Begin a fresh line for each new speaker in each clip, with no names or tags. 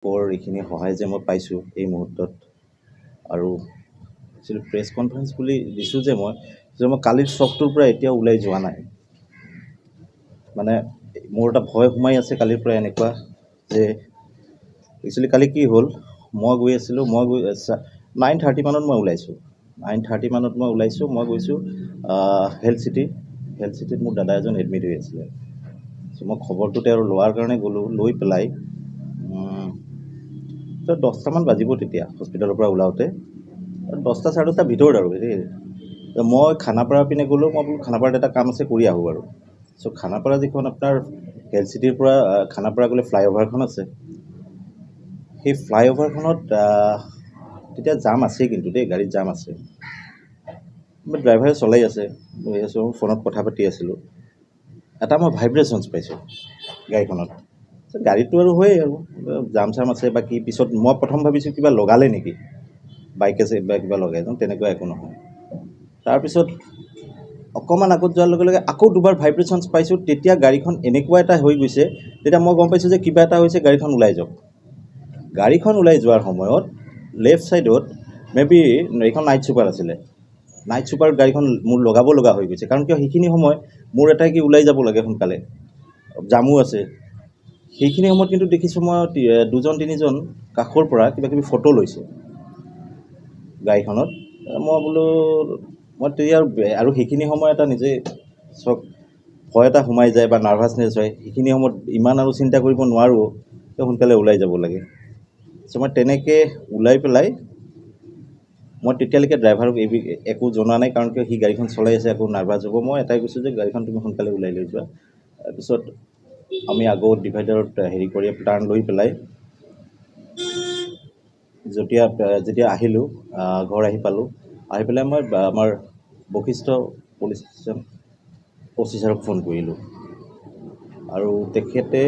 এইখিনি সহায় যে মই পাইছোঁ এই মুহূৰ্তত আৰু একচুৱেলি প্ৰেছ কনফাৰেঞ্চ বুলি দিছোঁ যে মই কালিৰ শ্বকটোৰ পৰা এতিয়া ওলাই যোৱা নাই। মানে মোৰ এটা ভয় সোমাই আছে কালিৰ পৰা এনেকুৱা যে একচুৱেলি কালি কি হ'ল, মই গৈ 9:30 মানত মই ওলাইছোঁ। 9:30 মানত মই ওলাইছোঁ, মই গৈছোঁ হেল্থ চিটিত মোৰ দাদা এজন এডমিট হৈ আছিলে। চ' মই খবৰটো তেওঁৰ লোৱাৰ কাৰণে গ'লোঁ, লৈ পেলাই 10টামান বাজিব তেতিয়া হস্পিটেলৰ পৰা ওলাওঁতে, 10টা 10:30 ভিতৰত আৰু দেই। মই খানাপাৰা পিনে গ'লোঁ, মই বোলো খানাপাৰাত এটা কাম আছে কৰি আহোঁ বাৰু। চ' খানাপাৰা যিখন আপোনাৰ হেল্থ চিটিৰ পৰা খানাপাৰা গ'লে ফ্লাইঅভাৰখন আছে, সেই ফ্লাইঅভাৰখনত তেতিয়া জাম আছেই কিন্তু দেই, গাড়ীত জাম আছে। ড্ৰাইভাৰে চলাই আছে, গৈ আছোঁ, ফোনত কথা পাতি আছিলোঁ। এটা মই ভাইব্ৰেশ্যনছ পাইছোঁ গাড়ীখনত। গাড়ীটো আৰু হয়েই আৰু জাম চাম আছে বা কি, পিছত মই প্ৰথম ভাবিছোঁ কিবা লগালে নেকি, বাইক আছে বা কিবা লগাই যাওঁ, তেনেকুৱা একো নহয়। তাৰপিছত অকণমান আগত যোৱাৰ লগে লগে আকৌ দুবাৰ ভাইব্ৰেশ্যনছ পাইছোঁ। তেতিয়া গাড়ীখন এনেকুৱা এটা হৈ গৈছে, তেতিয়া মই গম পাইছোঁ যে কিবা এটা হৈছে, গাড়ীখন ওলাই যাওক। গাড়ীখন ওলাই যোৱাৰ সময়ত লেফ্ট ছাইডত মেবি এইখন নাইট ছুপাৰ আছিলে, নাইট ছুপাৰ গাড়ীখন মোৰ লগাব লগা হৈ গৈছে। কাৰণ কিয়, সেইখিনি সময় মোৰ এটাই কি ওলাই যাব লাগে সোনকালে, জামো আছে। সেইখিনি সময়ত কিন্তু দেখিছোঁ মই 2-3জন কাষৰ পৰা কিবা কিবি ফটো লৈছে গাড়ীখনত। মই তেতিয়া আৰু সেইখিনি সময় এটা নিজে চক ভয় এটা সোমাই যায় বা নাৰ্ভাছনেছ হয়। সেইখিনি সময়ত ইমান আৰু চিন্তা কৰিব নোৱাৰোঁ, সোনকালে ওলাই যাব লাগে। চ' মই তেনেকৈ ওলাই পেলাই মই তেতিয়ালৈকে ড্ৰাইভাৰক একো জনোৱা নাই, কাৰণ কিয় সি গাড়ীখন চলাই আছে, একো নাৰ্ভাছ হ'ব। মই এটাই কৈছোঁ যে গাড়ীখন তুমি সোনকালে ওলাই লৈ যোৱা। তাৰপিছত আমি আগত ডিভাইডাৰত কৰি টাৰ্ণ লৈ পেলাই যেতিয়া আহিলোঁ, ঘৰ আহি পালোঁ। আহি পেলাই মই আমাৰ বশিষ্ঠ পুলিচ ষ্টেচন অফিচাৰক ফোন কৰিলোঁ আৰু তেখেতে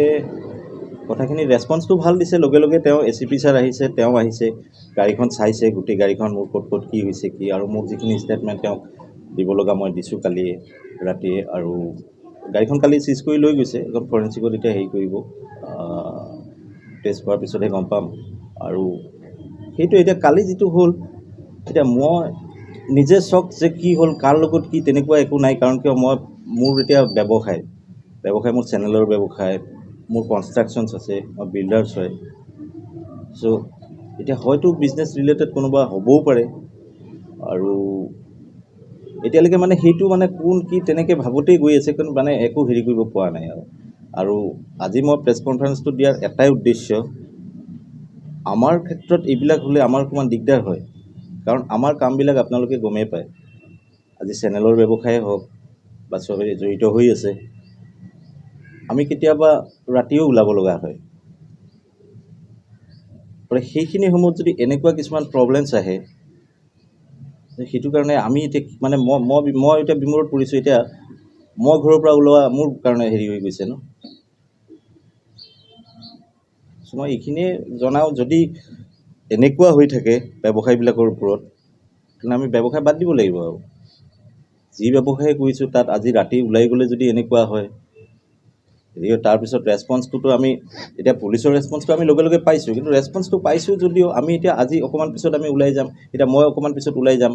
কথাখিনি ৰেছপন্সটো ভাল দিছে। লগে লগে তেওঁ ACP ছাৰ আহিছে, তেওঁ আহিছে, গাড়ীখন চাইছে, গোটেই গাড়ীখন মোৰ ক'ত কি হৈছে কি, আৰু মোক যিখিনি ষ্টেটমেণ্ট তেওঁক দিব লগা মই দিছোঁ কালি ৰাতিয়ে। আৰু গাড়ীখন কালি চিজ কৰি লৈ গৈছে, এখন ফৰেঞ্চিকত এতিয়া কৰিব, টেষ্ট কৰাৰ পিছতহে গম পাম। আৰু সেইটো এতিয়া কালি যিটো হ'ল, এতিয়া মই নিজে চক যে কি হ'ল, কাৰ লগত কি, তেনেকুৱা একো নাই। কাৰণ কিয় মোৰ এতিয়া ব্যৱসায় মোৰ চেনেলৰ ব্যৱসায়, মোৰ কনষ্ট্ৰাকশ্যনছ আছে, মই বিল্ডাৰ্ছ হয়। চ' এতিয়া হয়তো বিজনেছ ৰিলেটেড কোনোবা হ'বও পাৰে। আৰু এতিয়ালৈকে সেইটো কোন কি তেনেকৈ ভাবোঁতেই গৈ আছে, কিন্তু একো হেৰি কৰিব পৰা নাই। আৰু আজি মই প্ৰেছ কনফাৰেঞ্চটো দিয়াৰ এটাই উদ্দেশ্য, আমাৰ ক্ষেত্ৰত এইবিলাক হ'লে আমাৰ অকণমান দিগদাৰ হয়। কাৰণ আমাৰ কামবিলাক আপোনালোকে গমেই পায়, আজি চেনেলৰ ব্যৱসায়ে হওক বা চবেই জড়িত হৈ আছে, আমি কেতিয়াবা ৰাতিও ওলাব লগা হয়। সেইখিনি সময়ত যদি এনেকুৱা কিছুমান প্ৰব্লেমছ আহে, সেইটো কাৰণে আমি এতিয়া মই এতিয়া বিমোৰত পৰিছোঁ। এতিয়া মই ঘৰৰ পৰা ওলোৱা মোৰ কাৰণে হেৰি হৈ গৈছে ন। মই এইখিনিয়ে জনাওঁ, যদি এনেকুৱা হৈ থাকে ব্যৱসায়বিলাকৰ ওপৰত, তেনে আমি ব্যৱসায় বাদ দিব লাগিব। আৰু যি ব্যৱসায় কৰিছোঁ তাত আজি ৰাতি ওলাই গ'লে যদি এনেকুৱা হয়, তাৰপিছত ৰেছপন্সটোতো আমি এতিয়া পুলিচৰ ৰেছপন্সটো আমি লগে লগে পাইছোঁ, কিন্তু ৰেছপন্সটো পাইছোঁ যদিও আমি এতিয়া আজি অকণমান পিছত আমি ওলাই যাম, এতিয়া মই অকণমান পিছত ওলাই যাম,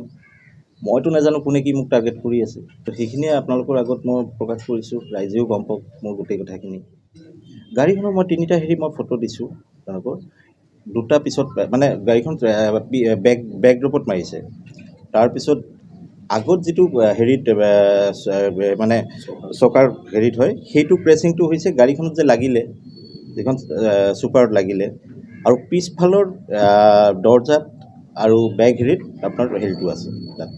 মইতো নাজানো কোনে কি মোক টাৰ্গেট কৰি আছে। তো সেইখিনিয়ে আপোনালোকৰ আগত মই প্ৰকাশ কৰিছোঁ, ৰাইজেও গম পাওক মোৰ গোটেই কথাখিনি। গাড়ীখনৰ মই 3টা মই ফটো দিছোঁ আপোনালোকৰ। 2টা পিছত গাড়ীখন বেক ড্ৰপত মাৰিছে। তাৰপিছত আগত যিটো চকাৰ হয়, সেইটো ক্ৰেছিংটো হৈছে গাড়ীখনত যে লাগিলে, যিখন ছুপাৰত লাগিলে, আৰু পিছফালৰ দৰ্জাত আৰু বেক আপোনাৰ হেৰিটো আছে, তাত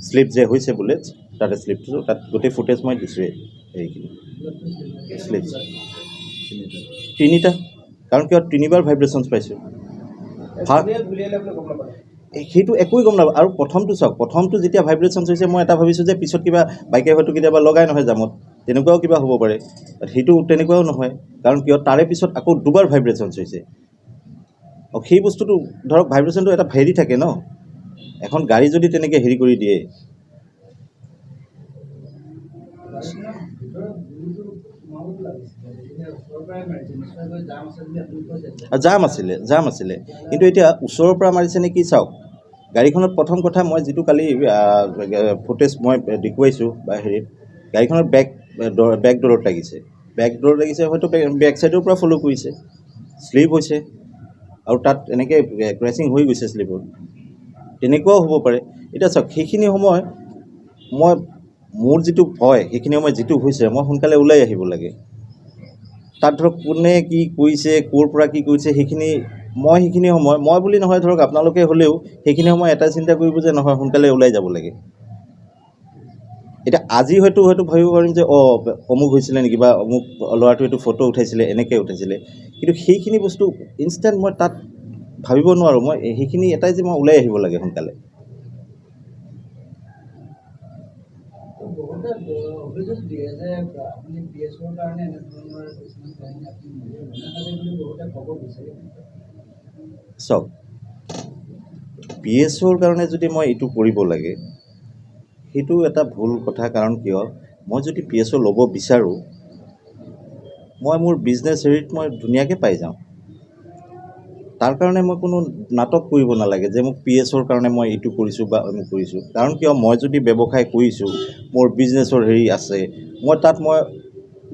শ্লিপ যে হৈছে বুলেট, তাতে শ্লিপটো, তাত গোটেই ফুটেজ মই দিছোঁৱেই। হেৰিখিনি শ্লিপ 3টা, কাৰণ কিয় 3বাৰ ভাইব্ৰেশ্যনছ পাইছোঁ। সেইটো একোৱেই গম নাপাওঁ। আৰু প্ৰথমটো চাওক, প্ৰথমটো যেতিয়া ভাইব্ৰেশ্যনছ হৈছে, মই এটা ভাবিছোঁ যে পিছত কিবা বাইকে হয়তো কেতিয়াবা লগাই নহয় জামত, তেনেকুৱাও কিবা হ'ব পাৰে। সেইটো তেনেকুৱাও নহয়, কাৰণ কিয় তাৰে পিছত আকৌ 2বাৰ ভাইব্ৰেশ্যনছ হৈছে। সেই বস্তুটো ধৰক, ভাইব্ৰেশ্যনটো এটা হেৰি থাকে ন, এখন গাড়ী যদি তেনেকৈ হেৰি কৰি দিয়ে। জাম আছিলে কিন্তু এতিয়া ওচৰৰ পৰা মাৰিছে নে কি চাওক গাড়ীখনত প্ৰথম কথা মই যিটো কালি ফুটেজ মই দেখুৱাইছোঁ বা হেৰিত গাড়ীখনৰ বেক ডৰত লাগিছে হয়তো বেক ছাইডৰ পৰা ফ'ল' কৰিছে শ্লিপ হৈছে আৰু তাত এনেকৈ ক্ৰেছিং হৈ গৈছে শ্লিপত তেনেকুৱাও হ'ব পাৰে এতিয়া চাওক সেইখিনি সময় মই মোৰ যিটো ভয় সেইখিনি সময় যিটো হৈছে মই সোনকালে ওলাই আহিব লাগে তাত ধৰক কোনে কি কৰিছে ক'ৰ পৰা কি কৰিছে সেইখিনি সময় মই বুলি নহয় ধৰক আপোনালোকে হ'লেও সেইখিনি সময় এটা চিন্তা কৰিব যে নহয় সোনকালে ওলাই যাব লাগে এতিয়া আজি হয়তো ভাবিব পাৰিম যে অমুক হৈছিলে নেকি বা অমুক ল'ৰাটোৱে এইটো ফটো উঠাইছিলে এনেকৈ উঠাইছিলে কিন্তু সেইখিনি বস্তু ইনষ্টেণ্ট মই তাত ভাবিব নোৱাৰোঁ মই সেইখিনি এটাই যে মই ওলাই আহিব লাগে সোনকালে চাওক PSOৰ কাৰণে যদি মই এইটো কৰিব লাগে সেইটো এটা ভুল কথা কাৰণ কিয় মই যদি PSO ল'ব বিচাৰোঁ মই মোৰ বিজনেছ হেৰিত মই ধুনীয়াকৈ পাই যাওঁ তাৰ কাৰণে মই কোনো নাটক কৰিব নালাগে যে মোক PSOৰ কাৰণে মই এইটো কৰিছোঁ বা অমুক কৰিছোঁ কাৰণ কিয় মই যদি ব্যৱসায় কৰিছোঁ মোৰ বিজনেছৰ হেৰি আছে মই তাত মই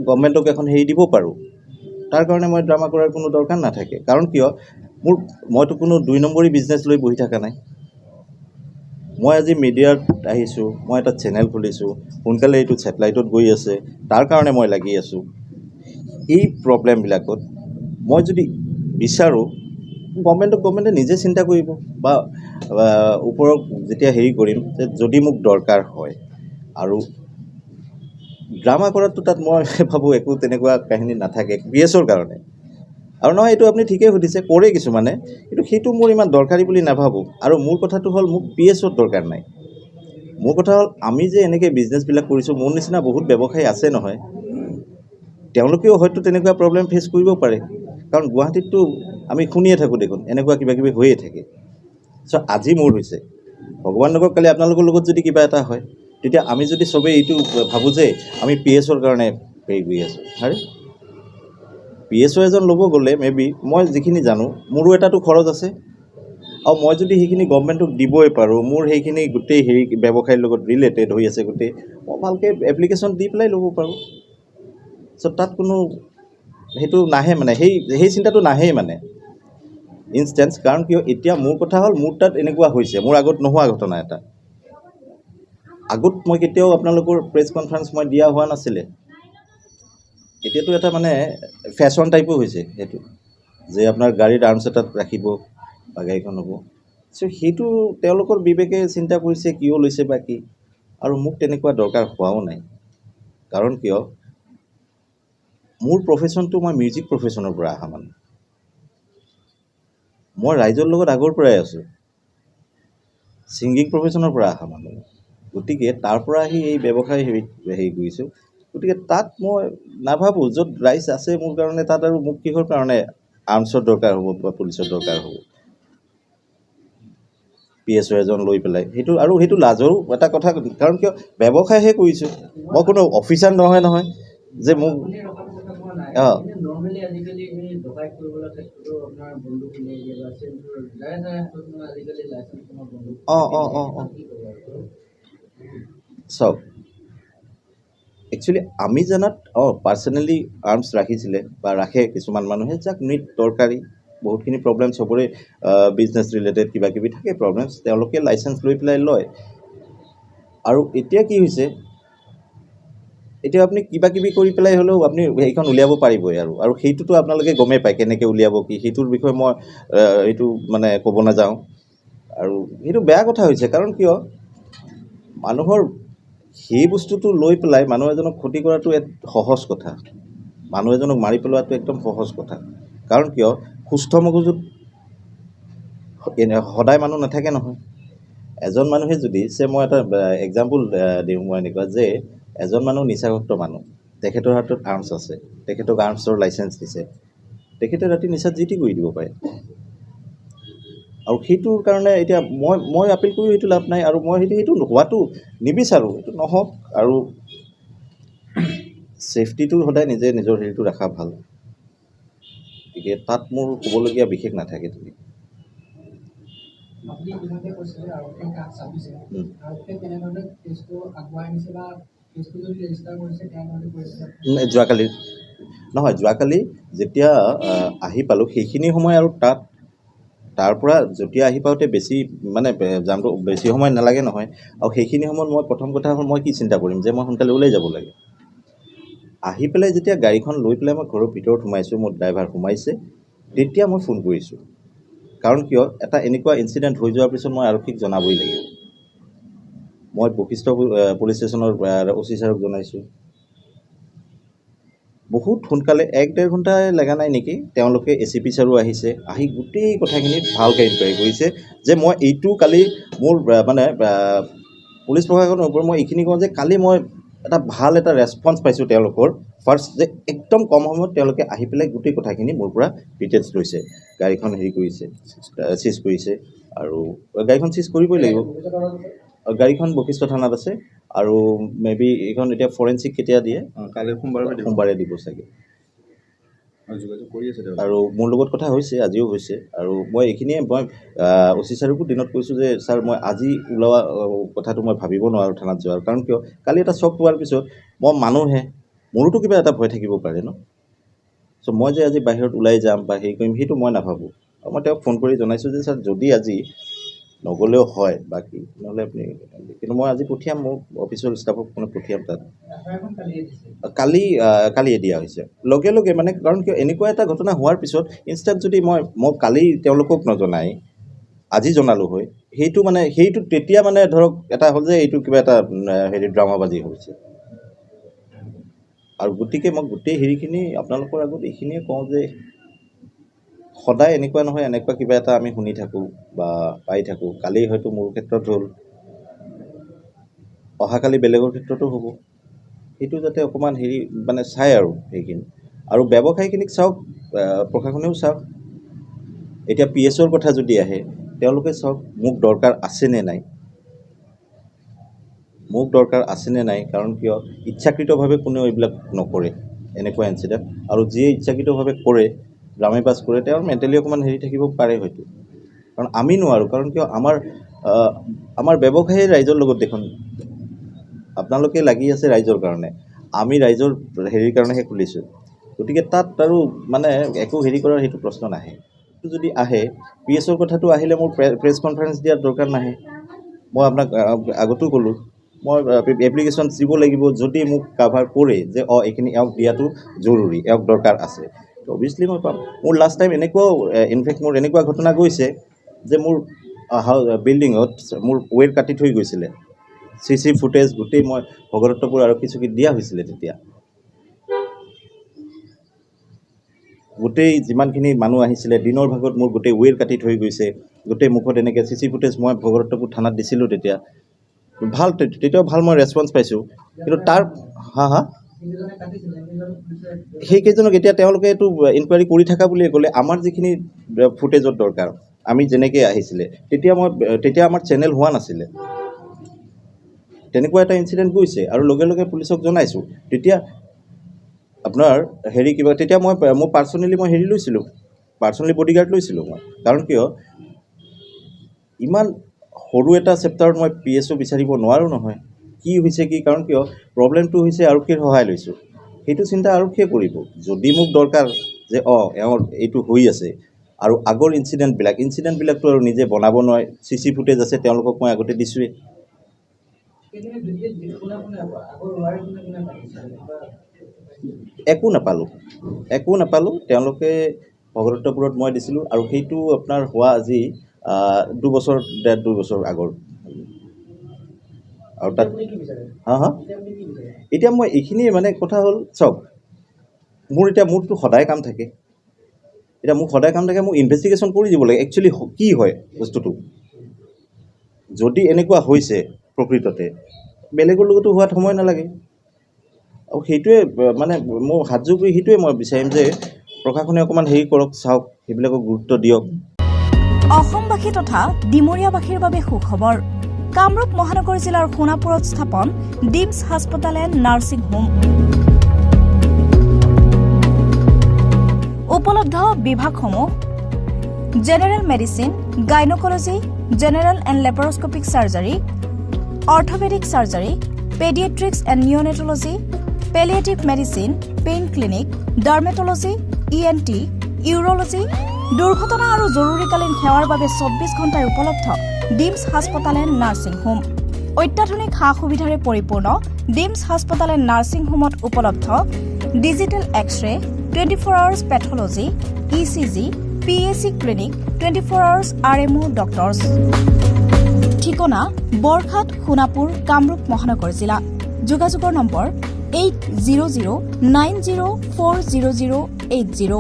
গভৰ্ণমেণ্টক এখন হেৰি দিব পাৰোঁ তাৰ কাৰণে মই ড্ৰামা কৰাৰ কোনো দৰকাৰ নাথাকে কাৰণ কিয় মইতো কোনো 2 নম্বৰী বিজনেছ লৈ বহি থকা নাই মই আজি মিডিয়াত আহিছোঁ মই এটা চেনেল খুলিছোঁ সোনকালে এইটো ছেটেলাইটত গৈ আছে তাৰ কাৰণে মই লাগি আছোঁ এই প্ৰব্লেমবিলাকত মই যদি বিচাৰোঁ গভৰ্ণমেণ্টে নিজে চিন্তা কৰিব বা ওপৰক যেতিয়া হেৰি কৰিম যে যদি মোক দৰকাৰ হয় আৰু ড্ৰামা কৰাটো তাত মই ভাবোঁ একো তেনেকুৱা কাহিনী নাথাকে PSOৰ কাৰণে আৰু নহয় এইটো আপুনি ঠিকেই সুধিছে কৰে কিছুমানে কিন্তু সেইটো মোৰ ইমান দৰকাৰী বুলি নাভাবোঁ আৰু মোৰ কথাটো হ'ল মোক PSOৰ দৰকাৰ নাই মোৰ কথা হ'ল আমি যে এনেকৈ বিজনেছবিলাক কৰিছোঁ মোৰ নিচিনা বহুত ব্যৱসায়ী আছে নহয় তেওঁলোকেও হয়তো তেনেকুৱা প্ৰব্লেম ফেচ কৰিব পাৰে কাৰণ গুৱাহাটীততো আমি শুনিয়ে থাকোঁ দেখোন এনেকুৱা কিবা কিবি হৈয়ে থাকে আজি মোৰ হৈছে ভগৱান নকৰক কালি আপোনালোকৰ লগত যদি কিবা এটা হয় তেতিয়া আমি যদি চবেই এইটো ভাবোঁ যে আমি PSOৰ কাৰণে হেৰি কৰি আছোঁ আৰে PSO এজন ল'ব গ'লে মেবি মই যিখিনি জানো মোৰো এটাতো খৰচ আছে আৰু মই যদি সেইখিনি গভৰ্ণমেণ্টক দিবই পাৰোঁ মোৰ সেইখিনি গোটেই হেৰি ব্যৱসায়ৰ লগত ৰিলেটেড হৈ আছে গোটেই মই ভালকৈ এপ্লিকেশ্যন দি পেলাই ল'ব পাৰোঁ তাত কোনো সেইটো নাহে মানে সেই চিন্তাটো নাহেই মানে ইনষ্টেঞ্চ কাৰণ কিয় এতিয়া মোৰ কথা হ'ল মোৰ তাত এনেকুৱা হৈছে মোৰ আগত নোহোৱা ঘটনা এটা আগত মই কেতিয়াও আপোনালোকৰ প্ৰেছ কনফাৰেঞ্চ মই দিয়া হোৱা নাছিলে এতিয়াতো এটা মানে ফেশ্বন টাইপো হৈছে সেইটো যে আপোনাৰ গাড়ীত আৰ্মছ এটাত ৰাখিব বা গাড়ীখন হ'ব সেইটো তেওঁলোকৰ বিবেকে চিন্তা কৰিছে কিয় লৈছে বা কি আৰু মোক তেনেকুৱা দৰকাৰ হোৱাও নাই কাৰণ কিয় মোৰ প্ৰফেশ্যনটো মই মিউজিক প্ৰফেশ্যনৰ পৰা অহা মানুহ মই ৰাইজৰ লগত আগৰ পৰাই আছোঁ ছিংগিং প্ৰফেশ্যনৰ পৰা অহা মানুহ গতিকে তাৰ পৰা আহি এই ব্যৱসায় হেৰি কৰিছোঁ গতিকে তাত মই নাভাবোঁ য'ত ৰাইজ আছে মোৰ কাৰণে তাত আৰু মোক কিহৰ কাৰণে আৰ্মছৰ দৰকাৰ হ'ব বা পুলিচৰ দৰকাৰ হ'ব PSO এজন লৈ পেলাই সেইটো লাজৰো এটা কথা কাৰণ কিয় ব্যৱসায়হে কৰিছোঁ মই কোনো অফিচাৰ নহয় যে মোক চাওক একচুৱেলি আমি জানাত পাৰ্চনেলি আৰ্মছ ৰাখিছিলে বা ৰাখে কিছুমান মানুহে যাক নিট দৰকাৰী বহুতখিনি প্ৰব্লেম চবৰে বিজনেছ ৰিলেটেড কিবা কিবি থাকে প্ৰব্লেমছ তেওঁলোকে লাইচেঞ্চ লৈ পেলাই লয় আৰু এতিয়া কি হৈছে এতিয়া আপুনি কিবা কিবি কৰি পেলাই হ'লেও আপুনি সেইখন উলিয়াব পাৰিবই আৰু সেইটোতো আপোনালোকে গমেই পায় কেনেকৈ উলিয়াব কি সেইটোৰ বিষয়ে মই এইটো মানে ক'ব নাযাওঁ আৰু সেইটো বেয়া কথা হৈছে কাৰণ কিয় মানুহৰ সেই বস্তুটো লৈ পেলাই মানুহ এজনক ক্ষতি কৰাটো এক সহজ কথা মানুহ এজনক মাৰি পেলোৱাটো একদম সহজ কথা কাৰণ কিয় সুস্থ মগজুত সদায় মানুহ নাথাকে নহয় এজন মানুহে যদি মই এটা এক্সাম্পল দিওঁ মই এনেকুৱা যে এজন মানুহ নিচাযুক্ত মানুহ তেখেতৰ হাতত আৰ্মছ আছে তেখেতক আৰ্মছৰ লাইচেঞ্চ দিছে তেখেতে ৰাতি নিচাত যি টি কৰি দিব পাৰে আৰু সেইটোৰ কাৰণে এতিয়া মই আপিল কৰি সেইটো লাভ নাই আৰু মই সেইটো হোৱাটো নিবিচাৰোঁ সেইটো নহওক আৰু ছেফটিটো সদায় নিজে নিজৰ হেৰিটো ৰখা ভাল, গতিকে তাত মোৰ ক'বলগীয়া বিশেষ নাথাকে। তুমি
আপুনি ইতিমধ্যে কৈছিলে আৰক্ষীয়ে কাক চাপিছে, আৰক্ষীয়ে কেনেধৰণে কেছটো আগুৱাই নিছে বা কেছটো যদি ৰেজিষ্টাৰ কৰিছে কেনেধৰণে কৰিছে?
যোৱাকালি নহয়, যোৱাকালি যেতিয়া আহি পালোঁ সেইখিনি সময় আৰু তাৰ পৰা যেতিয়া আহি পাওঁতে বেছি মানে জামটো বেছি সময় নালাগে নহয়। আৰু সেইখিনি সময়ত মই প্ৰথম কথা হ'ল মই কি চিন্তা কৰিম যে মই সোনকালে ওলাই যাব লাগে। আহি পেলাই যেতিয়া গাড়ীখন লৈ পেলাই মই ঘৰৰ ভিতৰত সোমাইছোঁ, মোৰ ড্ৰাইভাৰ সোমাইছে, তেতিয়া মই ফোন কৰিছোঁ। কাৰণ কিয়, এটা এনেকুৱা ইনচিডেণ্ট হৈ যোৱাৰ পিছত মই আৰক্ষীক জনাবই লাগিব। মই বশিষ্ঠ পুলিচ ষ্টেচনৰ OC ছাৰক জনাইছোঁ। বহুত সোনকালে 1-1.5 ঘণ্টা লগা নাই নেকি, তেওঁলোকে ACP ছাৰো আহিছে, আহি গোটেই কথাখিনি ভালকৈ ইনকুৱাৰী কৰিছে যে মই এইটো কালি মোৰ মানে পুলিচ প্ৰশাসনৰ ওপৰত মই এইখিনি কওঁ যে কালি মই এটা ভাল এটা ৰেছপন্স পাইছোঁ তেওঁলোকৰ ফাৰ্ষ্ট, যে একদম কম সময়ত তেওঁলোকে আহি পেলাই গোটেই কথাখিনি মোৰ পৰা ডিটেইলছ লৈছে। গাড়ীখন হেৰি কৰিছে, চিজ কৰিছে, আৰু গাড়ীখন চিজ কৰিবই লাগিব। গাড়ীখন বশিষ্ঠ থানাত আছে, আৰু মেবি এইখন এতিয়া ফৰেঞ্চিক কেতিয়া দিয়ে,
কাইলৈ
সোমবাৰে দিব চাগে।
যোগাযোগ কৰি আছে
আৰু মোৰ লগত কথা হৈছে, আজিও হৈছে। আৰু মই এইখিনিয়ে মই OC ছাৰকো দিনত কৈছোঁ যে ছাৰ মই আজি ওলোৱা কথাটো মই ভাবিব নোৱাৰোঁ থানাত যোৱাৰ, কাৰণ কিয় কালি এটা শ্বক পোৱাৰ পিছত মই মানুহে, মোৰোতো কিবা এটা ভয় থাকিব পাৰে ন। চ' মই যে আজি বাহিৰত ওলাই যাম বা হেৰি কৰিম সেইটো মই নাভাবোঁ। আৰু মই তেওঁক ফোন কৰি জনাইছোঁ যে ছাৰ যদি আজি নগ'লেও হয় বাকী, নহ'লে আপুনি, কিন্তু মই আজি পঠিয়াম, মোৰ অফিচৰ ষ্টাফক মানে পঠিয়াম তাত। কালিয়ে দিয়া হৈছে লগে লগে, মানে কাৰণ কিয় এনেকুৱা এটা ঘটনা হোৱাৰ পিছত ইনষ্টেণ্ট যদি মই কালি তেওঁলোকক নজনাই আজি জনালোঁ হয়, সেইটো মানে সেইটো তেতিয়া মানে ধৰক এটা হ'ল যে এইটো কিবা এটা হেৰি ড্ৰামাবাজি হৈছে। আৰু গতিকে মই গোটেই হেৰিখিনি আপোনালোকৰ আগত এইখিনিয়ে কওঁ যে সদায় এনেকুৱা নহয় এনেকুৱা কিবা এটা আমি শুনি থাকোঁ বা পাই থাকোঁ। কালি হয়তো মোৰ ক্ষেত্ৰত হ'ল, অহাকালি বেলেগৰ ক্ষেত্ৰতো হ'ব। সেইটো যাতে অকণমান হেৰি মানে চাই আৰু সেইখিনি, আৰু ব্যৱসায়ীখিনিক চাওক, প্ৰশাসনেও চাওক। এতিয়া PSৰ কথা যদি আহে, তেওঁলোকে চাওক মোক দৰকাৰ আছেনে নাই, মোক দৰকাৰ আছেনে নাই। কাৰণ কিয় ইচ্ছাকৃতভাৱে কোনেও এইবিলাক নকৰে এনেকুৱা ইনচিডেণ্ট, আৰু যিয়ে ইচ্ছাকৃতভাৱে কৰে ড্ৰামে পাছ কৰে তেওঁৰ মেণ্টেলি অকণমান হেৰি থাকিব পাৰে হয়তো, কাৰণ আমি নোৱাৰোঁ। কাৰণ কিয় আমাৰ ব্যৱসায়ী ৰাইজৰ লগত দেখোন, আপোনালোকে লাগি আছে ৰাইজৰ কাৰণে, আমি ৰাইজৰ হেৰিৰ কাৰণেহে খুলিছোঁ। গতিকে তাত আৰু মানে একো হেৰি কৰাৰ সেইটো প্ৰশ্ন নাহে। যদি আহে PSৰ কথাটো আহিলে মোৰ প্ৰেছ কনফাৰেঞ্চ দিয়াৰ দৰকাৰ নাহে। মই আপোনাক আগতো ক'লোঁ, মই এপ্লিকেশ্যন দিব লাগিব যদি মোক কাভাৰ কৰে যে এইখিনি এওঁক দিয়াটো জৰুৰী, এওঁক দৰকাৰ আছে, অভিয়াছলি মই পাম। মোৰ লাষ্ট টাইম এনেকুৱাও ইনফেক্ট মোৰ এনেকুৱা ঘটনা গৈছে যে মোৰ বিল্ডিঙত মোৰ ৱেৰ কাটি থৈ গৈছিলে, CC ফুটেজ গোটেই মই ভগদত্তপুৰ আৰক্ষী চকীত দিয়া হৈছিলে। তেতিয়া গোটেই যিমানখিনি মানুহ আহিছিলে দিনৰ ভাগত মোৰ গোটেই ৱেৰ কাটি থৈ গৈছে, গোটেই মুখত এনেকৈ CC ফুটেজ মই ভগদত্তপুৰ থানাত দিছিলোঁ। তেতিয়াও ভাল মই ৰেছপন্স পাইছোঁ। কিন্তু তাৰ সেইকেইজনক এতিয়া তেওঁলোকে এইটো ইনকুৱাৰী কৰি থকা বুলিয়ে ক'লে। আমাৰ যিখিনি ফুটেজত দৰকাৰ, আমি যেনেকৈ আহিছিলে তেতিয়া আমাৰ চেনেল হোৱা নাছিলে। তেনেকুৱা এটা ইনচিডেণ্ট গৈছে আৰু লগে লগে পুলিচক জনাইছোঁ। তেতিয়া আপোনাৰ হেৰি কিবা, তেতিয়া মোৰ পাৰ্চনেলি মই হেৰি লৈছিলোঁ, পাৰ্চনেলি বডিগাৰ্ড লৈছিলোঁ মই। কাৰণ কিয় ইমান সৰু এটা চেপ্টাৰত মই PSO বিচাৰিব নোৱাৰোঁ নহয়, কি হৈছে কি, কাৰণ কিয় প্ৰব্লেমটো হৈছে আৰক্ষীৰ সহায় লৈছোঁ। সেইটো চিন্তা আৰক্ষীয়ে কৰিব। যদি মোক দৰকাৰ যে এওঁৰ এইটো হৈ আছে, আৰু আগৰ ইনচিডেণ্টবিলাকতো আৰু নিজে বনাব নোৱাৰে, CC ফুটেজ আছে, তেওঁলোকক মই আগতে দিছোঁৱেই। একো নাপালোঁ। তেওঁলোকে ভগদত্তপুৰত মই দিছিলোঁ, আৰু সেইটো আপোনাৰ হোৱা আজি 2 বছৰ আগৰ। আৰু তাত এতিয়া মই এইখিনিয়ে মানে কথা হ'ল, চাওক মোৰতো সদায় কাম থাকে। মোক ইনভেষ্টিগেশ্যন কৰি দিব লাগে একচুৱেলি কি হয় বস্তুটো। যদি এনেকুৱা হৈছে প্ৰকৃততে, বেলেগৰ লগতো হোৱাত সময় নালাগে। আৰু সেইটোৱে মানে মোৰ হাতযোৰ কৰি সেইটোৱে মই বিচাৰিম যে প্ৰশাসনে অকণমান হেৰি কৰক, চাওক, সেইবিলাকক গুৰুত্ব দিয়ক।
অসমবাসী তথা ডিমৰীয়াবাসীৰ বাবে সুখবৰ। কামৰূপ মহানগৰ জিলাৰ সোণাপুৰত স্থাপন ডিমছ হাস্পতাল এণ্ড নাৰ্ছিং হোম। উপলব্ধ বিভাগসমূহ general medicine, gynaecology, general and laparoscopic surgery, orthopaedic surgery, paediatrics and neonatology, palliative medicine, pain clinic, dermatology, ENT, urology, দুৰ্ঘটনা আৰু জৰুৰীকালীন সেৱাৰ বাবে 24 ঘণ্টাই উপলব্ধ ডিমছ হাস্পতাল এণ্ড নাৰ্ছিং হোম। অত্যাধুনিক সা সুবিধাৰে পৰিপূৰ্ণ ডিমছ হাস্পতাল এণ্ড নাৰ্ছিং হোমত উপলব্ধ digital X-ray, 24 hours pathology, ECG, PAC clinic, 24 hours RMO doctors. ঠিকনা বৰঘাট, সোণাপুৰ, কামৰূপ মহানগৰ জিলা। যোগাযোগৰ নম্বৰ 8009040080।